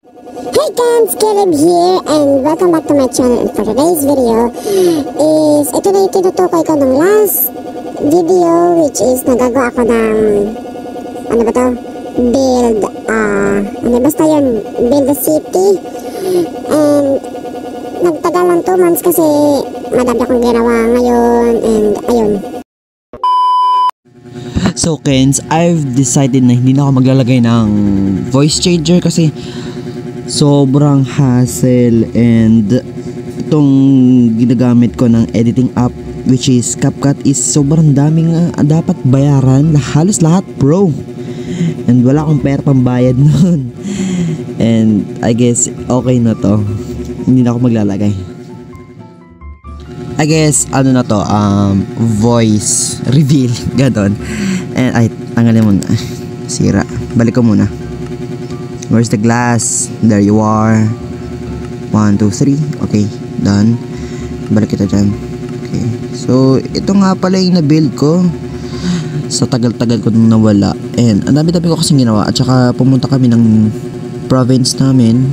Hey guys, Caleb here and welcome back to my channel. And for today's video is ito na yung tinutukoy ko ng last video, which is nagagawa ako ng ano ba to? Build basta yun, build a city. And nagtagal lang 2 months kasi madami akong ginawa ngayon. And ayun. So Kens, I've decided na hindi na ako maglalagay ng voice changer kasi sobrang hassle, and itong ginagamit ko ng editing app which is CapCut is sobrang daming dapat bayaran, halos lahat bro, and wala akong pera pambayad nun. And I guess okay na to, hindi na ako maglalagay. I guess ano na to, voice reveal ganon. And ay tanggalin mo na, sira, balik ko muna. Where's the glass? There you are. 1, 2, 3. Okay, done. Balik kita dyan. Okay. So, ito nga pala yung na-build ko. Sa tagal-tagal ko nung nawala. And, ang dami-dami ko kasing ginawa. At saka, pumunta kami ng province namin.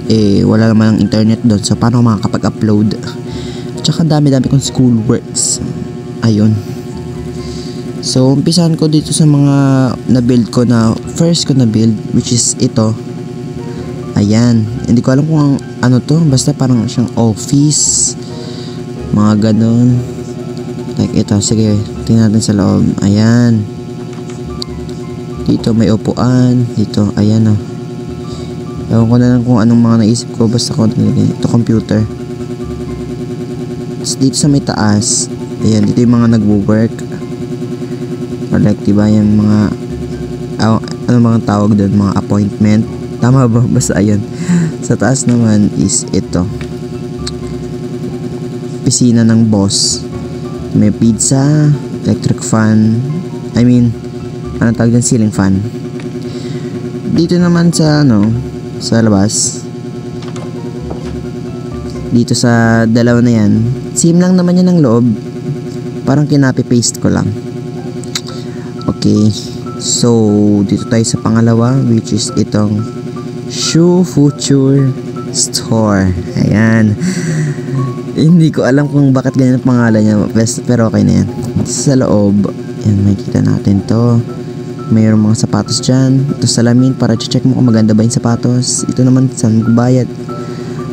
Eh, wala naman ang internet doon. So, paano makakapag-upload? At saka, dami-dami kong schoolworks. Ayun. So, umpisahan ko dito sa mga na-build ko na first ko na-build, which is ito. Ayan. Hindi ko alam kung ano to. Basta parang siyang office. Mga ganun. Like ito. Sige, tingnan natin sa loob. Ayan. Dito may upuan. Dito, ayan o. Ewan ko na lang kung anong mga naisip ko. Basta ko nilagay. Ito, computer. Tapos dito sa may taas. Ayan, dito yung mga nagwo-work. Like diba yung mga ano mga tawag doon, mga appointment, tama ba? Basta ayun. Sa taas naman is ito, pisina ng boss. May pizza, electric fan, ano tawag dyan, ceiling fan. Dito naman sa sa labas, dito sa dalawa na yan, same lang naman yan ng loob, parang kinapi-paste ko lang. Okay, so dito tayo sa pangalawa, which is itong Shoe Future Store. Ayan. Hindi ko alam kung bakit ganyan ang pangalan niya, pero okay na yan. Sa loob, ayan, makikita natin to. Mayroong mga sapatos dyan. Ito salamin para check mo kung maganda ba yung sapatos. Ito naman saan magbayad.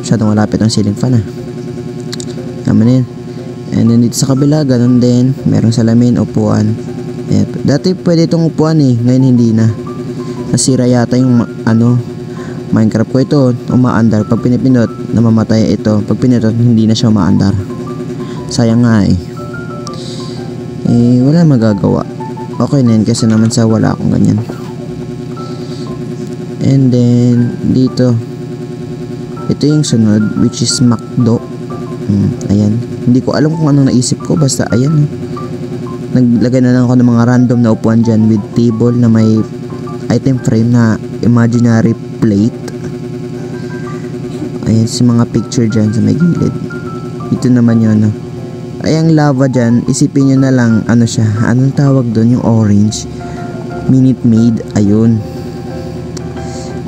Masyadong malapit ang ceiling fan naman yun. And then dito sa kabila, ganun din. Merong salamin, upuan. Ayan. Dati pwede itong upuan ngayon hindi na. Nasira yata yung Minecraft ko. Ito umaandar, pag pinipindot namamatay ito, pag pinindot hindi na siya umaandar. Sayang nga wala magagawa. Okay na yun kasi naman sa wala akong ganyan. And then dito, ito yung sunod, which is McDo. Ayan, hindi ko alam kung anong naisip ko, basta ayan naglagay na lang ako ng mga random na upuan dyan with table na may item frame na imaginary plate. Ayan, sa mga picture dyan sa may gilid. Ito naman yun ay ang lava dyan, isipin nyo na lang siya, anong tawag doon, yung orange Minute Maid. Ayun.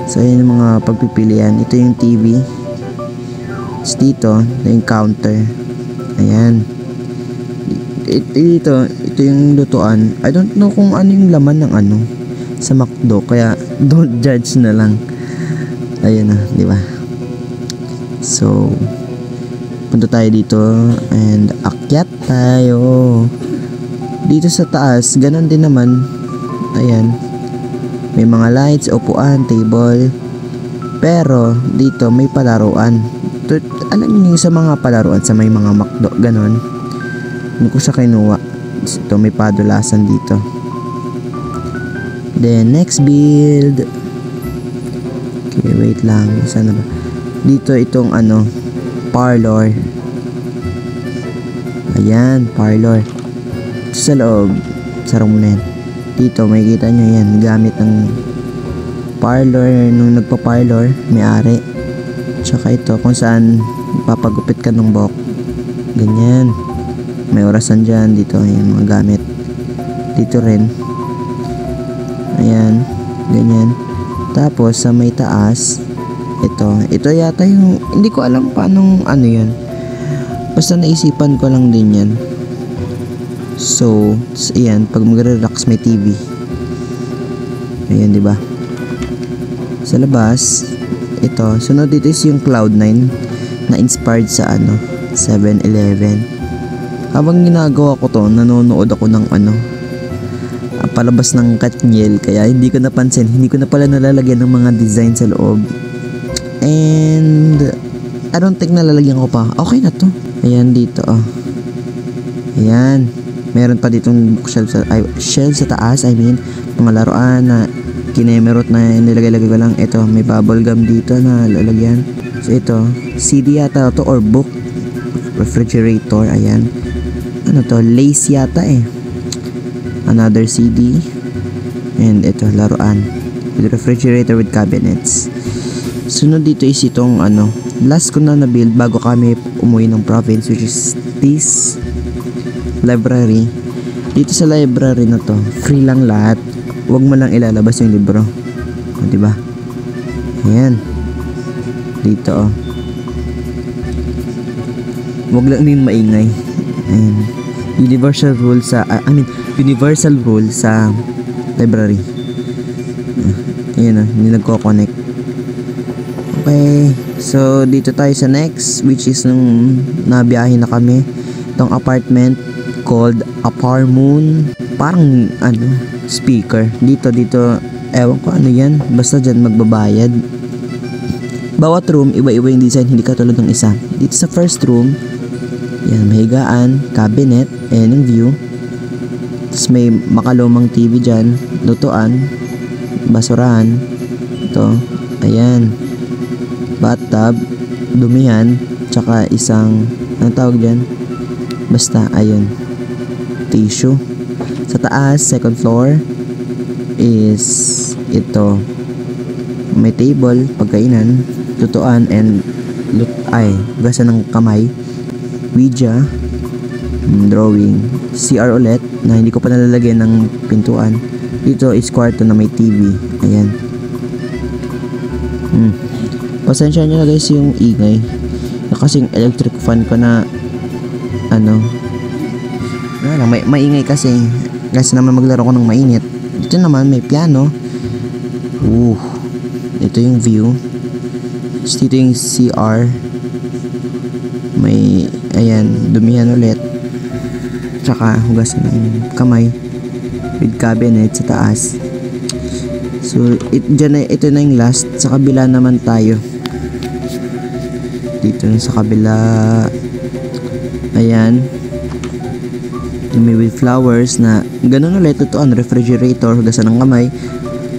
So ayan yung mga pagpipilian. Ito yung TV. Tapos dito yung counter. Ayan. Ito yung lutuan. I don't know kung ano yung laman ng sa McDo, kaya don't judge na lang. Ayun di ba? So punta tayo dito and akyat tayo. Dito sa taas, ganun din naman. Ayan. May mga lights, upuan, table. Pero dito may palaruan. Alam niyo sa mga palaruan sa may mga McDo, ganun. Hindi ko siya kinuha. Ito may padulasan dito. Then next build. Okay, wait lang. Saan na ba? Dito itong parlor. Ayan, parlor. Ito sa loob. Sarang muna yan. Dito makikita nyo yan, gamit ng parlor nung nagpa-parlor, may-ari. Tsaka ito kung saan papagupit ka ng buhok. Ganyan. May orasan dyan. Dito yung mga gamit. Dito rin. Ayan. Ganyan. Tapos sa may taas, Ito yata yung, hindi ko alam paanong ano yan. Basta naisipan ko lang din yan. So, ayan, pag magre-relax may TV. Ayan, di ba? Sa labas, ito, sunod dito is yung Cloud9 na inspired sa 7-Eleven. Habang ginagawa ko to, nanonood ako ng palabas ng Katniel, kaya hindi ko napansin, hindi ko na pala nalalagyan ng mga design sa loob. And I don't think nalalagyan ko pa. Okay na to. Ayan dito Ayan. Meron pa ditong bookshelf shelf sa taas. I mean, mga laruan na kinemerot na nilagay-lagay ko lang. Ito, may bubble gum dito na lalagyan. So ito, CD yata to or book. Refrigerator, ayan. Ano to? Lace yata Another CD. And ito, laruan. With refrigerator with cabinets. Sunod dito is itong last ko na na-build bago kami umuwi ng province, which is this library. Dito sa library na to, free lang lahat. Huwag mo lang ilalabas yung libro. Diba? Ayan. Dito Huwag lang din maingay. Ayan. Universal rule sa library. Ayan hindi nagko-connect. Okay, so dito tayo sa next, which is nung nabiyahe na kami. Itong apartment called Aparmoon. Parang speaker. Dito, ewan ko ano yan. Basta dyan magbabayad. Bawat room, iba-iba yung design, hindi katulad ng isa. Dito sa first room, yan, mahigaan, cabinet, ayan yung view. Tapos may makalumang TV dyan, lutuan, basurahan. Ito, ayan. Bathtub, dumihan, tsaka isang, anong tawag dyan? Basta, ayun, tissue. Sa taas, second floor, is ito, may table, pagkainan, lutuan, and gasa ng kamay, Ouija, drawing, CR ulit, na hindi ko pa nalalagyan ng pintuan. Dito is kwarto na may TV, ayan. Pasensya nyo na guys yung ingay. Kasing electric fan ko na maingay kasi naman maglaro ko ng mainit. Dito naman may piano. Ito yung view. Dito yung CR. May dumihan ulit. Tsaka hugasan ng kamay with cabinet sa taas. So ito na yung last. Sa kabila naman tayo. Dito sa kabila, ayan, may with flowers na ganun ulit. Ito refrigerator, hugasan ng kamay,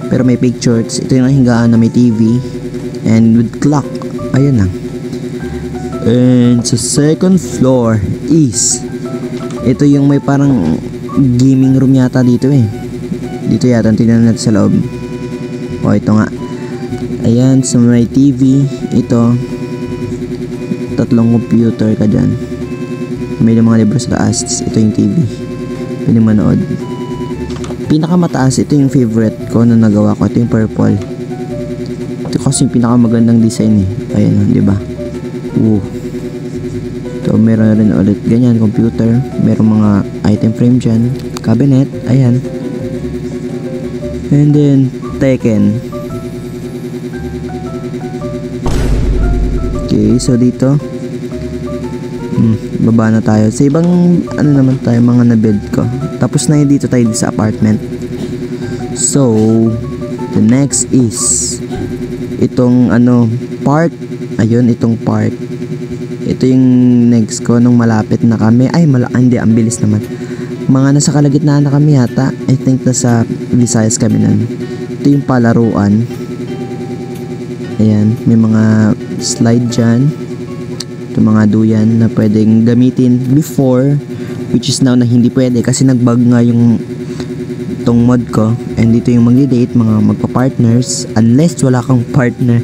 pero may pictures. Ito yung higaan na may TV and with clock, ayan lang. And sa second floor is ito yung may parang gaming room yata dito dito yata, tingnan natin sa loob. Ito nga, ayan, sa may TV. Ito, tatlong computer ka dyan. May mga libro sa taas. Ito yung TV. Pwede manood. Pinakamataas, ito yung favorite ko na nagawa ko. Ito yung purple. Ito kasi yung pinakamagandang design Ayan, di ba? Ito, meron rin ulit ganyan, computer. Meron mga item frame dyan. Cabinet, ayan. And then, Tekken. Okay, so dito baba na tayo. Sa ibang naman tayo mga na-build ko. Tapos na dito tayo sa apartment. So the next is itong park. Ayun, itong park. Ito yung next ko nung malapit na kami. Hindi, ang bilis naman. Mga nasa kalagitnaan na kami yata. I think nasa Visayas kami nun. Ito yung palaruan. Ayan, may mga slide dyan. Ito mga duyan na pwedeng gamitin before, which is now na hindi pwede kasi nagbug nga yung itong mod ko. And dito yung magdi-date, mga magpa-partners, unless wala kang partner.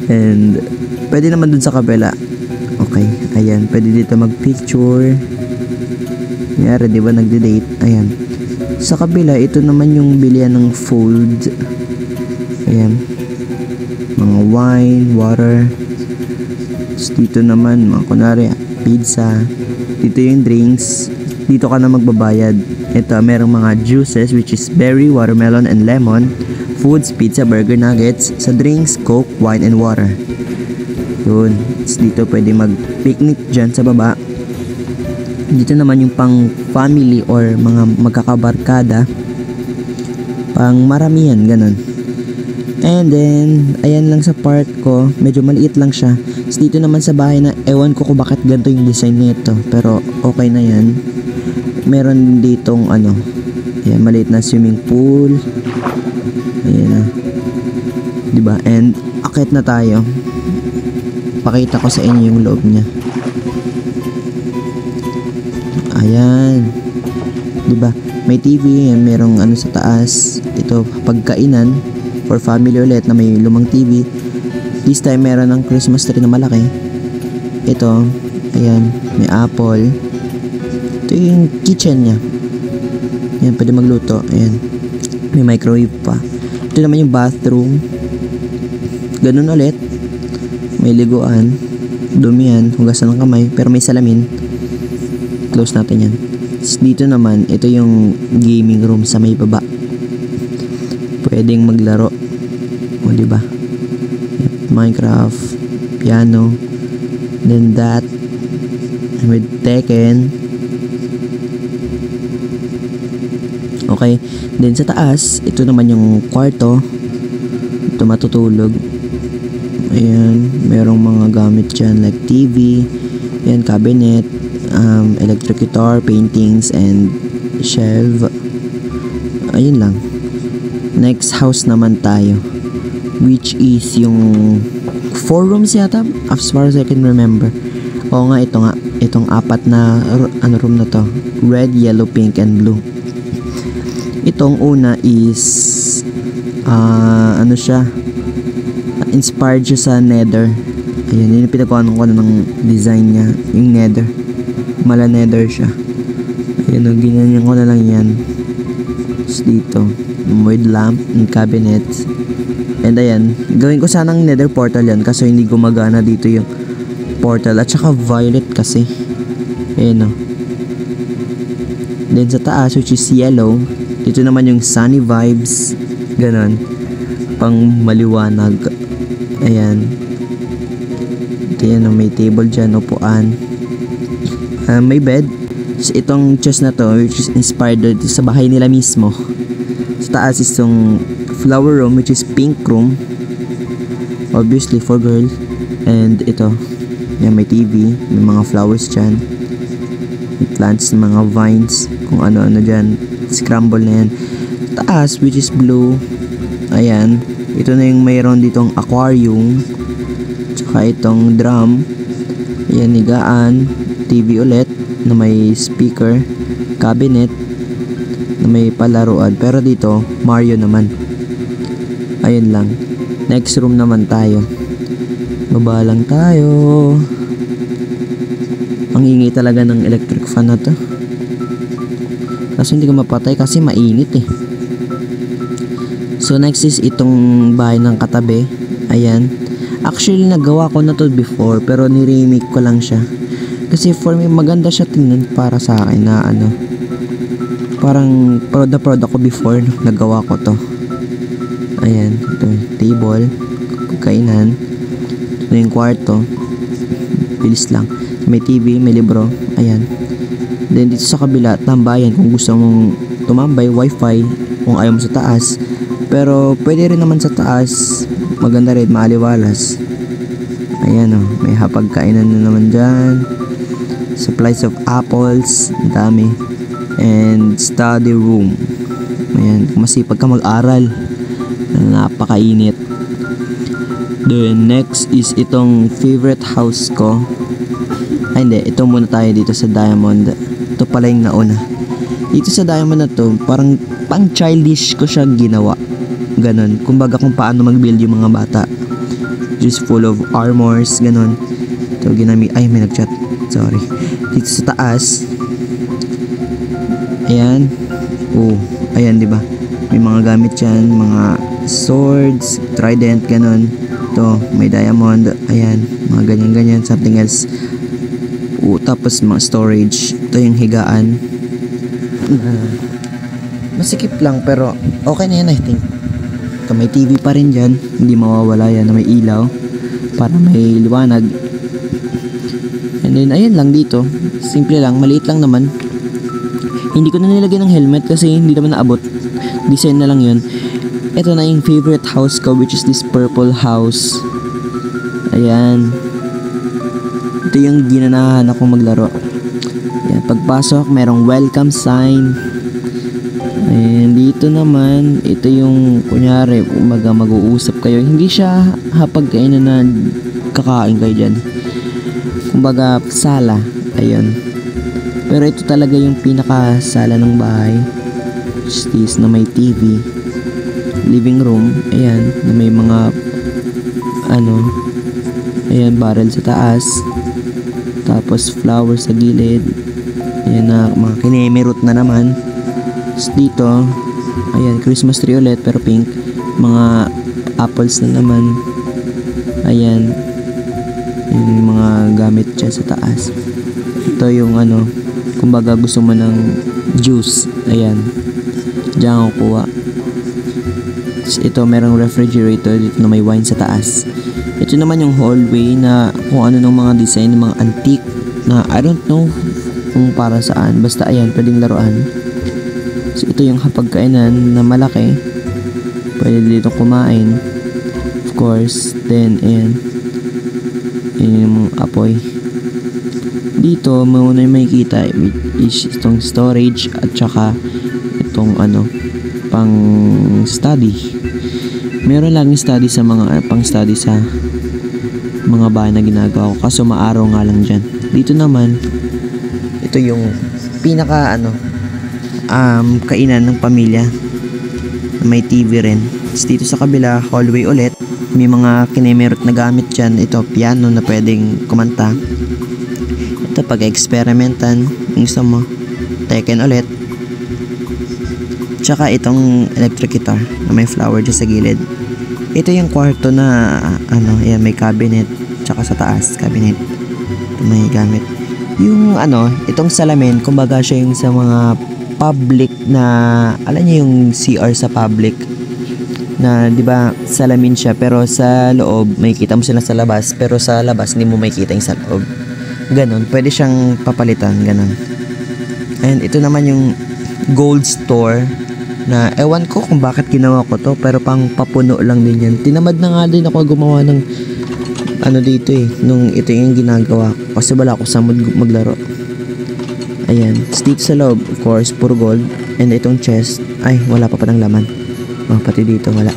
And pwede naman dun sa kabila. Okay, ayan, pwede dito mag-picture. Nangyari, di ba, nagdi-date. Ayan, sa kabila, ito naman yung bilihan ng fold. Ayan. mga wine, water. Tapos dito naman, mga kunwari, pizza. Dito yung drinks. Dito ka na magbabayad. Ito, merong mga juices which is berry, watermelon, and lemon. Foods, pizza, burger, nuggets. Sa drinks, coke, wine, and water. Yun. Tapos dito pwede mag-picnic dyan sa baba. Dito naman yung pang family or mga magkakabarkada. Pang maramihan, ganun. And then, ayan lang sa part ko. Medyo maliit lang siya. Tapos dito naman sa bahay na, ewan ko kung bakit ganito yung design nito. Pero okay na yan. Meron ditong ano, ayan, maliit na swimming pool. Ayan na. Diba? And, akit na tayo. Pakita ko sa inyo yung loob niya. Ayan. Diba? May TV, yan, merong ano sa taas. Ito, pagkainan for family ulit na may lumang TV. This time, meron ng Christmas tree na malaki. Ito, ayan, may apple. Ito yung kitchen niya. Ayan, pwede magluto. Ayan. May microwave pa. Ito naman yung bathroom. Ganun ulit. May liguan. Dumi yan. Hugasan ng kamay. Pero may salamin. Close natin yan. Dito naman, ito yung gaming room sa may baba. Pwedeng maglaro. O, diba? Minecraft. Piano. Then that. With Tekken. Okay. Then sa taas, ito naman yung kwarto. Ito matutulog. Ayan. Merong mga gamit dyan like TV. Ayan, cabinet. Electric guitar, paintings, and shelf. Ayun lang. Next house naman tayo, which is yung 4 rooms yata, as far as I can remember. Oo nga, ito nga. Itong 4 na room na to. Red, yellow, pink, and blue. Itong una is ano siya, inspired siya sa Nether. Ayan, yun yung pinagkuhanan ko ng design niya, yung Nether. Mala Nether siya. Ayan, ginanyan ko na lang yan. Tapos dito, with lamp and cabinet. And ayan, gawin ko sanang Nether portal yan kasi hindi gumagana dito yung portal. At saka violet kasi. Ayan o. Then sa taas, which is yellow, dito naman yung sunny vibes. Ganon. Pang maliwanag. Ayan. Ito yan o, may table dyan, upuan. May bed. So, itong chest na to, which is inspired sa bahay nila mismo. Sa taas is yung flower room, which is pink room. Obviously for girl. And ito, yan, may TV, may mga flowers dyan. May plants, mga vines, kung ano-ano dyan. Scramble na yan. Taas, which is blue. Ayan. Ito na yung mayroon ditong aquarium. Tsaka itong drum. Ayan, higaan. TV ulit na may speaker, cabinet na may palaruan, pero dito Mario naman. Ayun lang. Next room naman tayo. Baba lang tayo. Ang ingay talaga ng electric fan na to. Kaso hindi ko mapatay kasi mainit eh. So next is itong bahay ng katabi. Ayan. Actually nagawa ko na to before pero ni-remake ko lang siya. Kasi for me, maganda siya tingnan para sa akin na ano. Parang proud ako before nagawa ko to. Ayan, ito yung table, kainan. Ito yung kwarto. Bilis lang. May TV, may libro. Ayan. Then dito sa kabila, tambayan kung gusto mong tumambay, wifi, kung ayaw mo sa taas. Pero pwede rin naman sa taas. Maganda rin, maaliwalas. Ayan o, may hapagkainan na naman dyan. Supplies of apples, dami. And study room. Ayan, masipag ka mag-aral. Napakainit. Then next is itong favorite house ko. Ay hindi, ito muna tayo dito sa Diamond. Ito pala yung nauna. Dito sa Diamond na to, parang pang childish ko siya ginawa. Ganon, kumbaga kung paano mag-build yung mga bata. Just full of armors, ganon. Ito ginamit, ay may nag-chat. Sorry. Dito sa taas. Ayan. Oh, ayan 'di ba? May mga gamit 'yan, mga swords, trident, ganon. Ito, may diamond. Ayan, mga ganyan-ganyan. Something else. Tapos mga storage. Ito yung higaan. Masikip lang pero okay na yan I think. Ito, may TV pa rin dyan. Hindi mawawala yan na may ilaw. Para may liwanag. And then, ayun lang dito. Simple lang. Maliit lang naman. Hindi ko na nilagay ng helmet kasi hindi naman naabot. Design na lang yun. Ito na yung favorite house ko, which is this purple house. Ayan. Ito yung ginanahan akong maglaro. Ayan. Pagpasok, merong welcome sign. Ayan. Dito naman, ito yung, kunyari, mag-uusap kayo. Hindi siya hapag-kainan na kakain kayo dyan. Kumbaga, sala. Ayun. Pero ito talaga yung pinaka-sala ng bahay. Which is this, na may TV. Living room, ayan, na may mga ayan, barrel sa taas, tapos flowers sa gilid, ayan na, mga kinemerot na naman. Tapos dito, ayan, Christmas tree ulit pero pink, mga apples na naman, ayan, yung mga gamit dyan sa taas. Ito yung kumbaga gusto mo ng juice, ayan, dyan ako kuha. Ito, merong refrigerator dito na may wine sa taas. Ito naman yung hallway na kung ano ng mga design ng mga antique na I don't know kung para saan. Basta ayan, pwedeng laruan. So ito yung hapagkainan na malaki. Pwede dito kumain. Of course, then ayan. Ayan yung mga apoy. Dito, muna yung makikita is itong storage at saka itong pang study. Meron lang study sa mga pang study sa mga bahay na ginagawa ko kaso maaraw nga lang dyan. Dito naman ito yung pinaka kainan ng pamilya na may TV rin. Dito sa kabila hallway ulit, may mga kinemerot na gamit dyan. Ito piano na pwedeng kumanta. Ito pag-experimentan yung gusto mo. Tekken ulit. Tsaka itong electric guitar na may flower dyan sa gilid. Ito yung kwarto na ayan, may cabinet. Tsaka sa taas cabinet may gamit. Yung itong salamin, kumbaga siya yung sa mga public na, alam niyo yung CR sa public na 'di ba salamin siya pero sa loob may kita mo sila sa labas pero sa labas hindi mo makita yung sa loob. Ganon, pwede siyang papalitan, ganon. And ito naman yung gold store na ewan ko kung bakit ginawa ko to pero pang papuno lang din yan. Tinamad na nga din ako gumawa ng dito nung ito yung ginagawa ko kasi wala ako sa mood maglaro. Ayan, dito sa loob of course puro gold. And itong chest ay wala pa ng laman. Pati dito wala.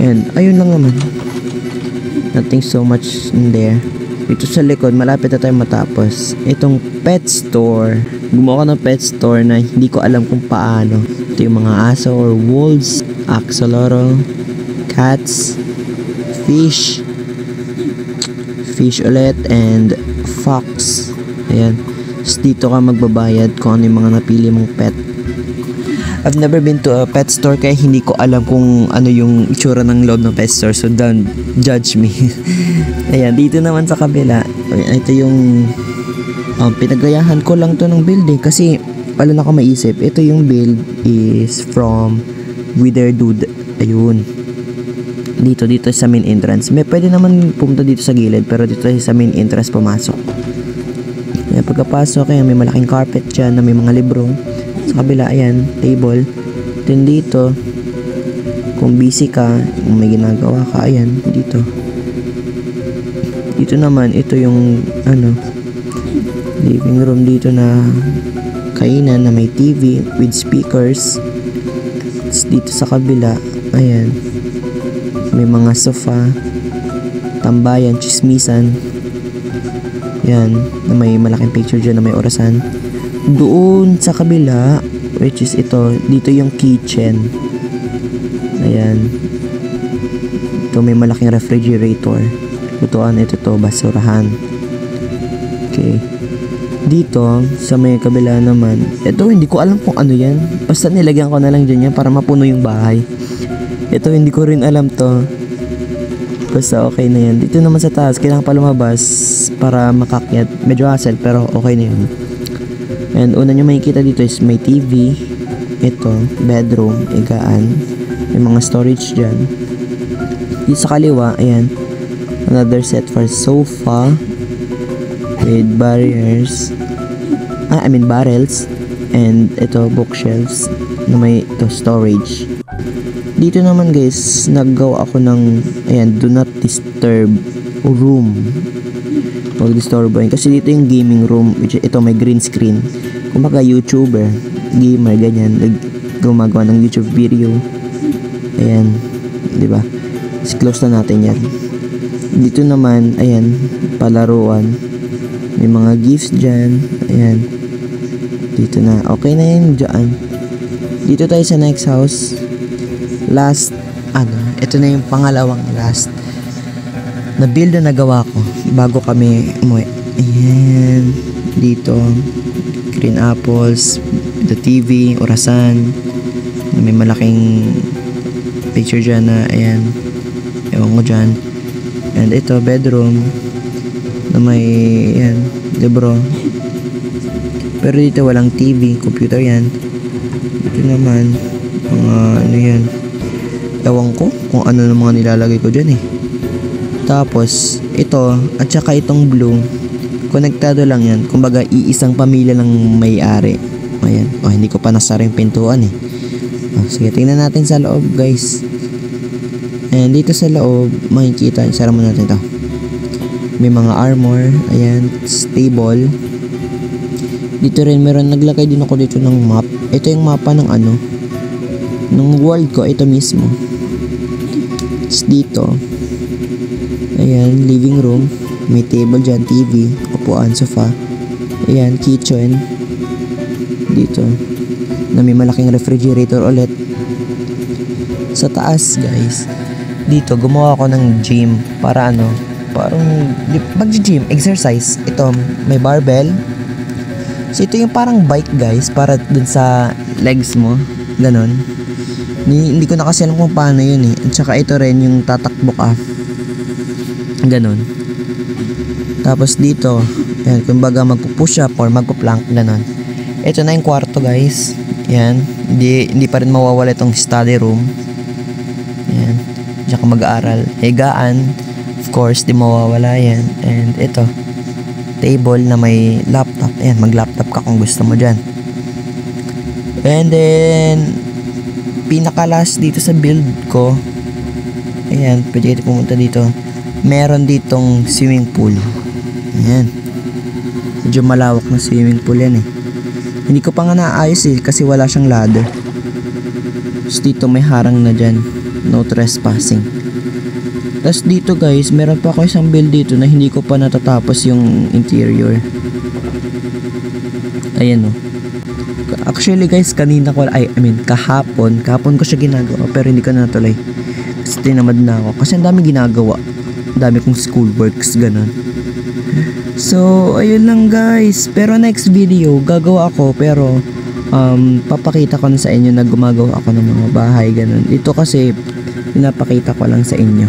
And ayun lang naman, nothing so much in there. Dito sa likod malapit na tayo matapos. Itong pet store, gumawa ko ng pet store na hindi ko alam kung paano. Ito yung mga aso or wolves, axolotl, cats, fish ulit, and fox. Ayan. So, dito ka magbabayad kung ano yung mga napili mong pet. I've never been to a pet store kaya hindi ko alam kung ano yung itsura ng loob ng pet store. So don't judge me. Ayan, dito naman sa kabila. Ito yung pinagayahan ko lang to ng building kasi wala na ako maisip. Ito yung build is from Wither Dude. Ayun. Dito sa main entrance. May pwede naman pumunta dito sa gilid pero dito sa main entrance pumasok. Ayan, pagkapasok ayan, may malaking carpet dyan na may mga libro. Sa kabila ayan, table. Then dito kung busy ka, kung may ginagawa ka, ayan, dito. Dito naman, ito yung living room dito na kainan na may TV with speakers. Dito sa kabila, ayan, may mga sofa, tambayan, chismisan. Yan, na may malaking picture dyan na may orasan. Doon sa kabila, which is ito, dito yung kitchen. Ayan. Ito may malaking refrigerator. Lutuan, ito to, basurahan. Okay. Dito, sa may kabila naman, ito hindi ko alam kung ano yan. Basta nilagyan ko na lang dyan yan para mapuno yung bahay. Ito hindi ko rin alam to. Basta okay na yan. Dito naman sa taas, kailangan pa lumabas para makakyat. Medyo hassle pero okay na yun. And una nyo makikita dito is may TV. Ito, bedroom, higaan. May mga storage dyan. Dito sa kaliwa, ayan. Another set for sofa. With barriers. Barrels. And ito, bookshelves. Na may ito, storage. Dito naman guys, naggawa ako ng, ayan, do not disturb room. Huwag disturboin. Kasi dito yung gaming room, which ito may green screen. Kumbaga YouTuber, gamer, ganyan. Gumagawa ng YouTube video. Ayan, di ba? Close na natin yan. Dito naman, ayan, palaruan. May mga gifts dyan. Ayan. Dito na. Okay na yan dyan. Dito tayo sa next house. Last, ito na yung pangalawang last na build na nagawa ko bago kami umuwi. Ayan, dito green apples, the TV, orasan, may malaking picture dyan na, ayan, ewan ko dyan. And ito, bedroom na may, ayan, libro. Pero dito walang TV, computer yan. Dito naman mga ano yan, ewan ko kung ano na mga nilalagay ko dyan eh. Tapos ito at saka itong blue, konektado lang yan. Kumbaga iisang pamilya lang may-ari. Ayan, hindi ko pa nasara yung pintuan eh. Sige, tingnan natin sa loob guys. And dito sa loob makikita, sara mo natin ito. May mga armor, ayan, stable. Dito rin meron, naglagay din ako dito ng map. Ito yung mapa ng ano, ng world ko, ito mismo. Dito, ayan, living room, may table dyan, TV, upuan, sofa, ayan, kitchen, dito, na may malaking refrigerator ulit. Sa taas guys, dito gumawa ako ng gym, para ano, parang mag-gym, exercise. Ito, may barbell. So ito yung parang bike guys, para dun sa legs mo, ganon. Hindi ko na kasi alam kung paano yun eh. At saka ito rin yung tatakbo ka, ganon. Tapos dito, ayan, kumbaga magpo-push up or magpo-plank, ganon. Ito na yung kwarto guys. Ayan, hindi pa rin mawawala itong study room. Ayan, diyan ka mag-aaral. Higaan, of course, di mawawala yan. And ito, table na may laptop. Ayan, mag-laptop ka kung gusto mo dyan. And then pinaka-last dito sa build ko, ayan, pwede kayo pumunta dito. Meron ditong swimming pool. Ayan, medyo malawak na swimming pool yan eh. Hindi ko pa nga naayos eh, kasi wala siyang ladder. Tapos dito may harang na dyan, no trespassing. Tapos dito guys, meron pa ako isang build dito na hindi ko pa natatapos yung interior. Ayan o. Actually guys, kahapon ko siya ginagawa, pero hindi ko na natuloy. Kasi tinamad na ako, kasi ang dami ginagawa. Ang dami kong schoolworks, ganun. So, ayun lang guys. Pero next video, gagawa ako, pero papakita ko na sa inyo na gumagawa ako ng mga bahay, ganun. Ito kasi, pinapakita ko lang sa inyo.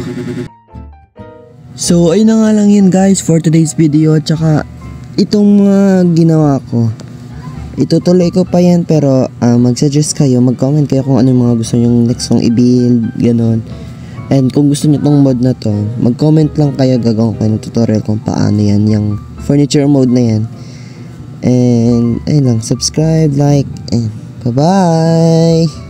So, ayun na nga lang yun guys for today's video. Tsaka, itong mga ginawa ko, itutuloy ko pa yan, pero mag-suggest kayo, mag-comment kayo kung ano yung mga gusto nyong next kong i-build, ganon. And kung gusto nyo tong mod na to, mag-comment lang kayo, gagawin ko kayo ng tutorial kung paano yan, yung furniture mode na yan. And ayun lang, subscribe, like, and bye-bye!